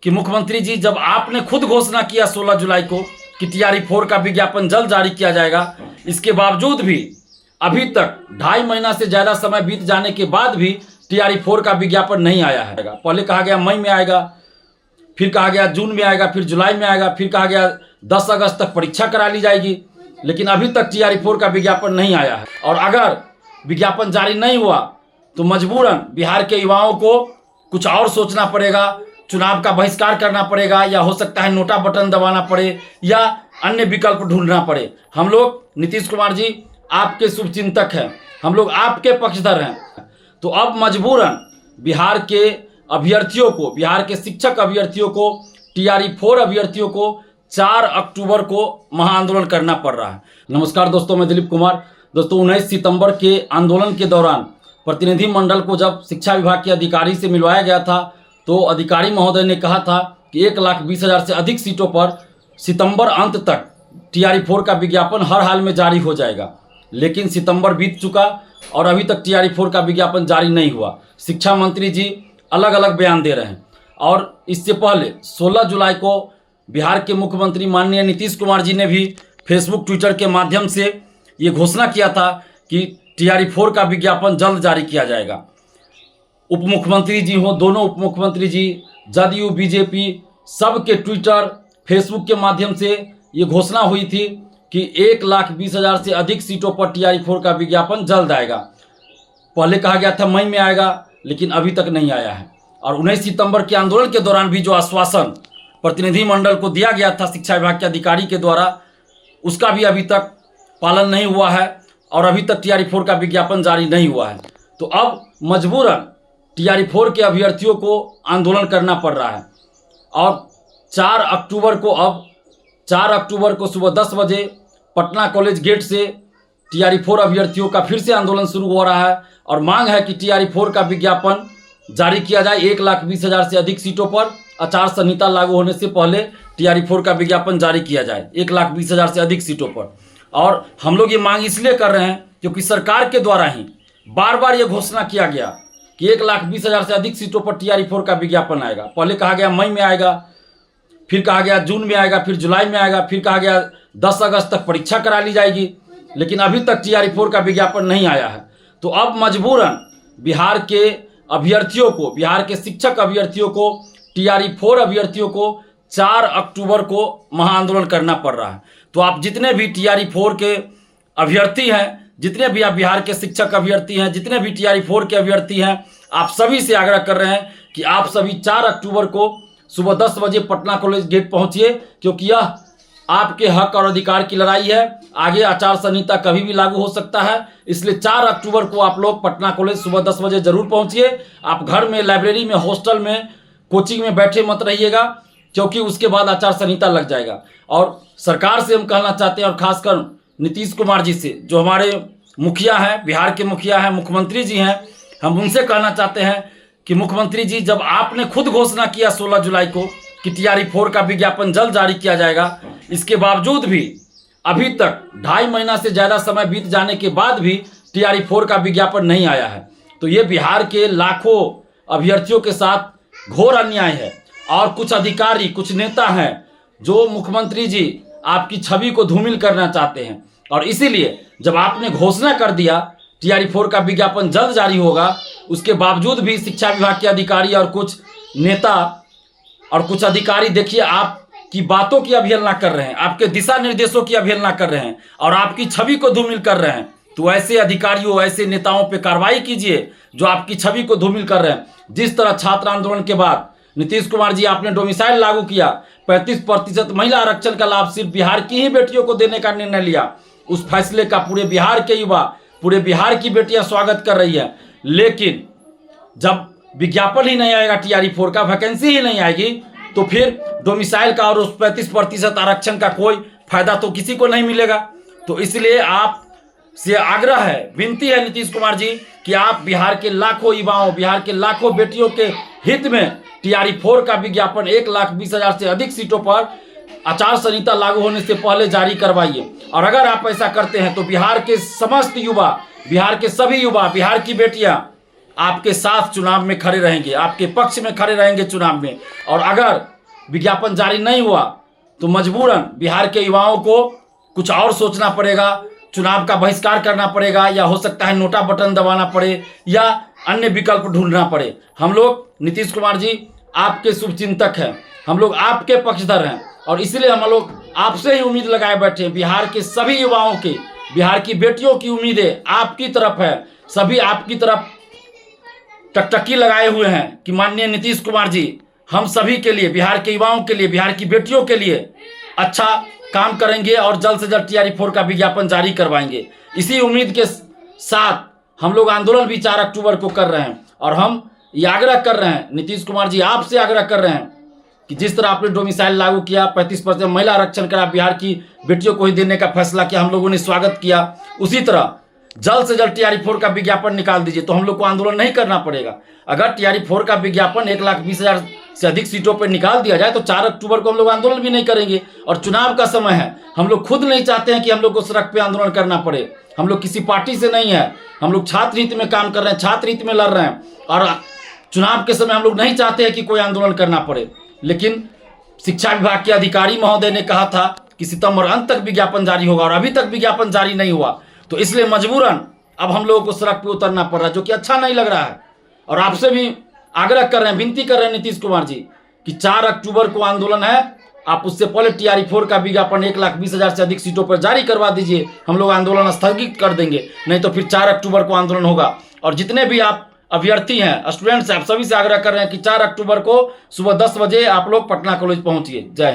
कि मुख्यमंत्री जी जब आपने खुद घोषणा किया 16 जुलाई को कि TRE-4 का विज्ञापन जल्द जारी किया जाएगा, इसके बावजूद भी अभी तक 2.5 महीना से ज़्यादा समय बीत जाने के बाद भी TRE-4 का विज्ञापन नहीं आया है। पहले कहा गया मई में आएगा, फिर कहा गया जून में आएगा, फिर जुलाई में आएगा, फिर कहा गया 10 अगस्त तक परीक्षा करा ली जाएगी, लेकिन अभी तक TRE-4 का विज्ञापन नहीं आया है। और अगर विज्ञापन जारी नहीं हुआ तो मजबूरन बिहार के युवाओं को कुछ और सोचना पड़ेगा, चुनाव का बहिष्कार करना पड़ेगा, या हो सकता है नोटा बटन दबाना पड़े या अन्य विकल्प ढूंढना पड़े। हम लोग नीतीश कुमार जी आपके शुभचिंतक हैं, हम लोग आपके पक्षधर हैं। तो अब मजबूरन बिहार के अभ्यर्थियों को, बिहार के शिक्षक अभ्यर्थियों को, TRE-4 अभ्यर्थियों को 4 अक्टूबर को महाआंदोलन करना पड़ रहा है। नमस्कार दोस्तों, मैं दिलीप कुमार। दोस्तों, 19 सितंबर के आंदोलन के दौरान प्रतिनिधि मंडल को जब शिक्षा विभाग के अधिकारी से मिलवाया गया था तो अधिकारी महोदय ने कहा था कि 1,20,000 से अधिक सीटों पर सितंबर अंत तक TRE-4 का विज्ञापन हर हाल में जारी हो जाएगा। लेकिन सितंबर बीत चुका और अभी तक TRE-4 का विज्ञापन जारी नहीं हुआ। शिक्षा मंत्री जी अलग अलग बयान दे रहे हैं। और इससे पहले 16 जुलाई को बिहार के मुख्यमंत्री माननीय नीतीश कुमार जी ने भी फेसबुक ट्विटर के माध्यम से ये घोषणा किया था कि TRE-4 का विज्ञापन जल्द जारी किया जाएगा। उप मुख्यमंत्री जी हों, दोनों उप मुख्यमंत्री जी, जदयू, बीजेपी, सबके ट्विटर फेसबुक के माध्यम से ये घोषणा हुई थी कि 1,20,000 से अधिक सीटों पर TRE-4 का विज्ञापन जल्द आएगा। पहले कहा गया था मई में आएगा, लेकिन अभी तक नहीं आया है। और 19 सितंबर के आंदोलन के दौरान भी जो आश्वासन प्रतिनिधि मंडल को दिया गया था शिक्षा विभाग के अधिकारी के द्वारा, उसका भी अभी तक पालन नहीं हुआ है और अभी तक TRE-4 का विज्ञापन जारी नहीं हुआ है। तो अब मजबूरन TRE-4 के अभ्यर्थियों को आंदोलन करना पड़ रहा है। और 4 अक्टूबर को सुबह 10 बजे पटना कॉलेज गेट से TRE-4 अभ्यर्थियों का फिर से आंदोलन शुरू हो रहा है और मांग है कि TRE-4 का विज्ञापन जारी किया जाए। 1,20,000 से अधिक सीटों पर आचार संहिता लागू होने से पहले TRE-4 का विज्ञापन जारी किया जाए 1,20,000 से अधिक सीटों पर। और हम लोग ये मांग इसलिए कर रहे हैं क्योंकि सरकार के द्वारा ही बार बार ये घोषणा किया गया कि 1,20,000 से अधिक सीटों पर TRE-4 का विज्ञापन आएगा। पहले कहा गया मई में आएगा, फिर कहा गया जून में आएगा, फिर जुलाई में आएगा, फिर कहा गया 10 अगस्त तक परीक्षा करा ली जाएगी, लेकिन अभी तक TRE-4 का विज्ञापन नहीं आया है। तो अब मजबूरन बिहार के अभ्यर्थियों को, बिहार के शिक्षक अभ्यर्थियों को, TRE-4 अभ्यर्थियों को 4 अक्टूबर को महाआंदोलन करना पड़ रहा है। तो आप जितने भी TRE-4 के अभ्यर्थी हैं, जितने भी आप बिहार के शिक्षक अभ्यर्थी हैं, जितने भी TRE-4 के अभ्यर्थी हैं, आप सभी से आग्रह कर रहे हैं कि आप सभी 4 अक्टूबर को सुबह 10 बजे पटना कॉलेज गेट पहुंचिए, क्योंकि यह आपके हक और अधिकार की लड़ाई है। आगे आचार संहिता कभी भी लागू हो सकता है, इसलिए 4 अक्टूबर को आप लोग पटना कॉलेज सुबह 10 बजे जरूर पहुंचिए। आप घर में, लाइब्रेरी में, हॉस्टल में, कोचिंग में बैठे मत रहिएगा, क्योंकि उसके बाद आचार संहिता लग जाएगा। और सरकार से हम कहना चाहते हैं, और खासकर नीतीश कुमार जी से, जो हमारे मुखिया हैं, बिहार के मुखिया हैं, मुख्यमंत्री जी हैं, हम उनसे कहना चाहते हैं कि मुख्यमंत्री जी जब आपने खुद घोषणा किया 16 जुलाई को कि TRE-4 का विज्ञापन जल्द जारी किया जाएगा, इसके बावजूद भी अभी तक 2.5 महीना से ज़्यादा समय बीत जाने के बाद भी TRE-4 का विज्ञापन नहीं आया है। तो ये बिहार के लाखों अभ्यर्थियों के साथ घोर अन्याय है। और कुछ अधिकारी, कुछ नेता हैं जो मुख्यमंत्री जी आपकी छवि को धूमिल करना चाहते हैं। और इसीलिए जब आपने घोषणा कर दिया TRE-4 का विज्ञापन जल्द जारी होगा, उसके बावजूद भी शिक्षा विभाग के अधिकारी और कुछ नेता और कुछ अधिकारी, देखिए, आपकी बातों की अवहेलना कर रहे हैं, आपके दिशा निर्देशों की अवहेलना कर रहे हैं और आपकी छवि को धूमिल कर रहे हैं। तो ऐसे अधिकारियों, ऐसे नेताओं पे कार्रवाई कीजिए जो आपकी छवि को धूमिल कर रहे हैं। जिस तरह छात्र आंदोलन के बाद नीतीश कुमार जी आपने डोमिसाइल लागू किया, 35% महिला आरक्षण का लाभ सिर्फ बिहार की ही बेटियों को देने का निर्णय लिया, उस फैसले का पूरे बिहार के युवा, पूरे बिहार की बेटियां स्वागत कर रही है। लेकिन जब विज्ञापन ही नहीं आएगा, TRE-4 का वैकेंसी ही नहीं आएगी, तो फिर डोमिसाइल का और उस 35% आरक्षण का कोई फायदा तो किसी को नहीं मिलेगा। तो इसलिए आप से आग्रह है, विनती है नीतीश कुमार जी कि आप बिहार के लाखों युवाओं, बिहार के लाखों बेटियों के हित में TRE-4 का विज्ञापन 1,20,000 से अधिक सीटों पर आचार संहिता लागू होने से पहले जारी करवाइए। और अगर आप ऐसा करते हैं तो बिहार के समस्त युवा, बिहार के सभी युवा, बिहार की बेटियां आपके साथ चुनाव में खड़े रहेंगे, आपके पक्ष में खड़े रहेंगे चुनाव में। और अगर विज्ञापन जारी नहीं हुआ तो मजबूरन बिहार के युवाओं को कुछ और सोचना पड़ेगा, चुनाव का बहिष्कार करना पड़ेगा, या हो सकता है नोटा बटन दबाना पड़े या अन्य विकल्प ढूंढना पड़े। हम लोग नीतीश कुमार जी आपके शुभचिंतक हैं, हम लोग आपके पक्षधर हैं और इसलिए हम लोग आपसे ही उम्मीद लगाए बैठे हैं। बिहार के सभी युवाओं की, बिहार की बेटियों की उम्मीदें आपकी तरफ है, सभी आपकी तरफ टकटकी लगाए हुए हैं कि माननीय नीतीश कुमार जी हम सभी के लिए, बिहार के युवाओं के लिए, बिहार की बेटियों के लिए अच्छा काम करेंगे और जल्द से जल्द TRE-4 का विज्ञापन जारी करवाएंगे। इसी उम्मीद के साथ हम लोग आंदोलन भी 4 अक्टूबर को कर रहे हैं और हम ये आग्रह कर रहे हैं, नीतीश कुमार जी आपसे आग्रह कर रहे हैं कि जिस तरह आपने डोमिसाइल लागू किया, 35% महिला आरक्षण करा, बिहार की बेटियों को ही देने का फैसला किया, हम लोगों ने स्वागत किया, उसी तरह जल्द से जल्द TRE-4 का विज्ञापन निकाल दीजिए तो हम लोग को आंदोलन नहीं करना पड़ेगा। अगर TRE-4 का विज्ञापन 1,20,000 से अधिक सीटों पर निकाल दिया जाए तो 4 अक्टूबर को हम लोग आंदोलन भी नहीं करेंगे। और चुनाव का समय है, हम लोग खुद नहीं चाहते हैं कि हम लोग को सड़क पे आंदोलन करना पड़े। हम लोग किसी पार्टी से नहीं है, हम लोग छात्र हित में काम कर रहे हैं, छात्र हित में लड़ रहे हैं और चुनाव के समय हम लोग नहीं चाहते हैं कि कोई आंदोलन करना पड़े। लेकिन शिक्षा विभाग के अधिकारी महोदय ने कहा था कि सितंबर अंत तक विज्ञापन जारी होगा और अभी तक विज्ञापन जारी नहीं हुआ, तो इसलिए मजबूरन अब हम लोगों को सड़क पे उतरना पड़ रहा है, जो कि अच्छा नहीं लग रहा है। और आपसे भी आग्रह कर रहे हैं, विनती कर रहे हैं नीतीश कुमार जी कि 4 अक्टूबर को आंदोलन है, आप उससे पहले TRE-4 का विज्ञापन 1,20,000 से अधिक सीटों पर जारी करवा दीजिए। हम लोग आंदोलन स्थगित कर देंगे, नहीं तो फिर 4 अक्टूबर को आंदोलन होगा। और जितने भी आप अभ्यर्थी हैं, स्टूडेंट्स हैं, आप सभी से आग्रह कर रहे हैं कि 4 अक्टूबर को सुबह 10 बजे आप लोग पटना कॉलेज पहुंचिए। जय हिंद।